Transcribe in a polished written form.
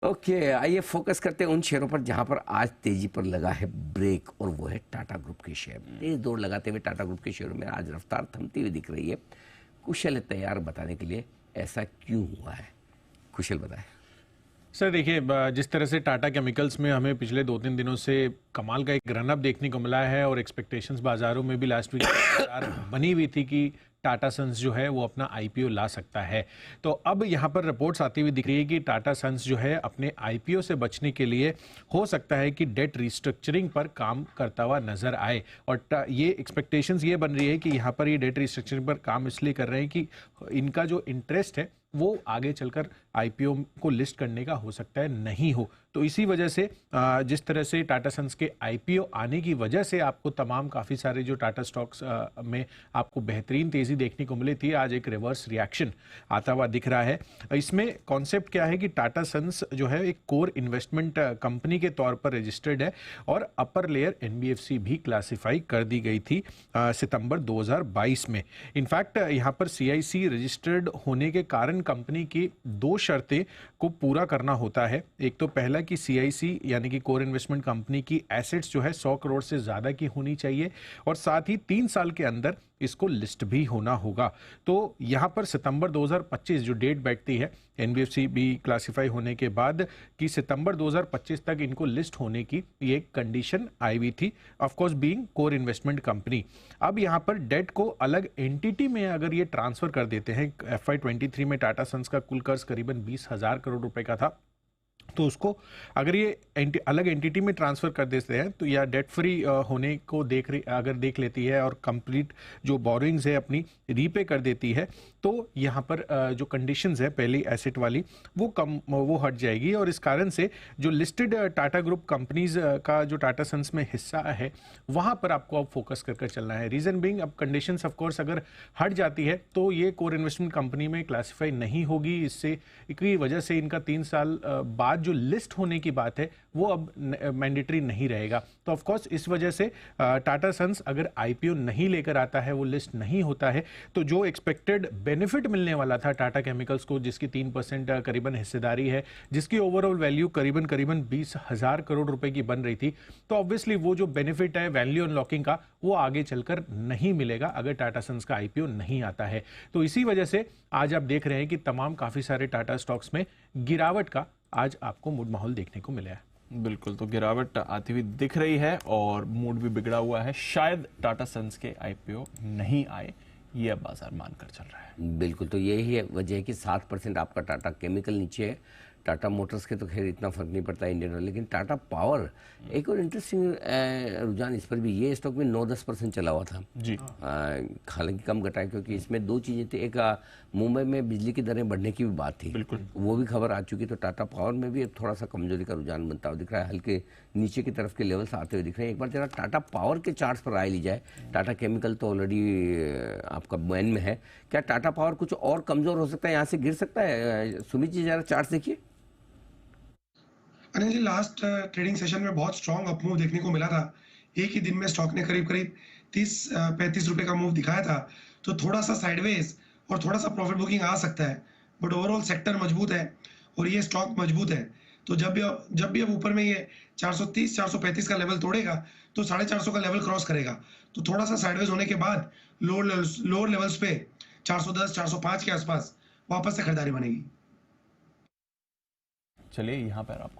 Okay, आइए focus करते हैं उन शेयरों पर जहां पर आज तेजी पर लगा है ब्रेक, और वो है टाटा ग्रुप के शेयर। तेज दौड़ लगाते हुए टाटा ग्रुप के शेयरों में आज रफ्तार थमती हुई दिख रही है। कुशल है तैयार बताने के लिए ऐसा क्यों हुआ है। कुशल बताएं। सर देखिए, जिस तरह से टाटा केमिकल्स में हमें पिछले 2-3 दिनों से कमाल का एक रन अप देखने को मिला है और एक्सपेक्टेशंस बाजारों में भी लास्ट वीक बनी हुई थी कि टाटा सन्स जो है वो अपना आईपीओ ला सकता है। तो अब यहाँ पर रिपोर्ट्स आती हुई दिख रही है कि टाटा सन्स जो है अपने आईपीओ से बचने के लिए हो सकता है कि डेट रिस्ट्रक्चरिंग पर काम करता हुआ नजर आए। और ये एक्सपेक्टेशंस ये बन रही है कि यहाँ पर ये डेट रिस्ट्रक्चरिंग पर काम इसलिए कर रहे हैं कि इनका जो इंटरेस्ट है वो आगे चलकर आईपीओ को लिस्ट करने का हो सकता है नहीं हो। तो इसी वजह से जिस तरह से टाटा सन्स के आईपीओ आने की वजह से आपको तमाम काफ़ी सारे जो टाटा स्टॉक्स में आपको बेहतरीन तेज़ी देखने को मिली थी, आज एक रिवर्स रिएक्शन आता हुआ दिख रहा है। इसमें कॉन्सेप्ट क्या है कि टाटा सन्स जो है एक कोर इन्वेस्टमेंट कंपनी के तौर पर रजिस्टर्ड है और अपर लेयर एनबीएफसी भी क्लासिफाई कर दी गई थी सितंबर 2022 में। इनफैक्ट यहाँ पर सीआईसी रजिस्टर्ड होने के कारण कंपनी की दो शर्तें को पूरा करना होता है। एक तो पहला कि सीआईसी यानी कि कोर इन्वेस्टमेंट कंपनी की एसेट्स जो है 100 करोड़ से ज्यादा की होनी चाहिए और साथ ही 3 साल के अंदर इसको लिस्ट भी होना होगा। तो यहां पर सितंबर 2025 जो डेट बैठती है एनबीएफसी भी क्लासिफाई होने के बाद कि सितंबर 2025 तक इनको लिस्ट होने की ये कंडीशन आई हुई थी, of course being core investment company. अब यहां पर डेट को अलग एंटिटी में अगर ये ट्रांसफर कर देते हैं, FY23 में टाटा सन्स का कुल कर्ज करीबन 20,000 करोड़ रुपए का था, तो उसको अगर ये अलग एंटिटी में ट्रांसफर कर देते हैं तो या डेट फ्री होने को अगर देख लेती है और कंप्लीट जो बोरोइंग्स है अपनी रीपे कर देती है, तो यहाँ पर जो कंडीशंस है पहली एसेट वाली वो हट जाएगी। और इस कारण से जो लिस्टेड टाटा ग्रुप कंपनीज का जो टाटा सन्स में हिस्सा है वहाँ पर आपको अब फोकस कर चलना है। रीजन बीइंग अब कंडीशंस ऑफ कोर्स अगर हट जाती है तो ये कोर इन्वेस्टमेंट कंपनी में क्लासिफाई नहीं होगी। इससे की वजह से इनका 3 साल बाद जो लिस्ट होने की बात है वो अब मैंडेटरी नहीं रहेगा। तो ऑफ कोर्स इस वजह से टाटा सन्स अगर आईपीओ नहीं लेकर आता है, वो लिस्ट नहीं होता है, तो जो एक्सपेक्टेड बेनिफिट मिलने वाला था टाटा केमिकल्स को, जिसकी 3% करीबन हिस्सेदारी है, जिसकी ओवरऑल वैल्यू करीबन 20,000 करोड़ रुपए की बन रही थी, तो ऑब्वियसली वो जो बेनिफिट है वैल्यू अनलॉकिंग का वो आगे चलकर नहीं मिलेगा अगर टाटा सन्स का आईपीओ नहीं आता है। तो इसी वजह से आज आप देख रहे हैं कि तमाम काफी सारे टाटा स्टॉक्स में गिरावट का आज आपको मूड माहौल देखने को मिला है। बिल्कुल, तो गिरावट आती हुई दिख रही है और मूड भी बिगड़ा हुआ है। शायद टाटा सन्स के आईपीओ नहीं आए, ये अब बाजार मानकर चल रहा है। बिल्कुल, तो यही है वजह है कि 7% आपका टाटा केमिकल नीचे है। टाटा मोटर्स के तो खैर इतना फर्क नहीं पड़ता इंडियन ऑयल, लेकिन टाटा पावर एक और इंटरेस्टिंग रुझान इस पर भी, ये स्टॉक में 9-10% चला हुआ था जी। हालांकि कम घटा है क्योंकि इसमें दो चीज़ें थी। एक मुंबई में बिजली की दरें बढ़ने की भी बात थी, बिल्कुल, वो भी खबर आ चुकी। तो टाटा पावर में भी अब थोड़ा सा कमजोरी का रुझान बनता हुआ दिख रहा है, हल्के नीचे की तरफ के लेवल्स आते हुए दिख रहे हैं। एक बार जरा टाटा पावर के चार्ट्स पर राय ली जाए। टाटा केमिकल तो ऑलरेडी आपका बैन में है, क्या टाटा पावर कुछ और कमजोर हो सकता है, यहाँ से गिर सकता है? सुमित जी जरा चार्ट देखिए। Anil ji, last trading session में बहुत स्ट्रॉन्ग अपमूव देखने को मिला था। एक ही दिन में स्टॉक ने करीब 30-35 रुपए का मूव दिखाया था। तो थोड़ा सा साइडवेज और थोड़ा सा प्रॉफिट बुकिंग आ सकता है, बट ओवरऑल सेक्टर मजबूत है और ये स्टॉक मजबूत है। तो जब भी अब ऊपर में ये 430-435 का लेवल तोड़ेगा तो 450 का लेवल क्रॉस करेगा। तो थोड़ा सा साइडवेज होने के बाद लोअर लेवल्स पे 410-405 के आसपास वापस से खरीदारी बनेगी। चलिए यहाँ पर आपको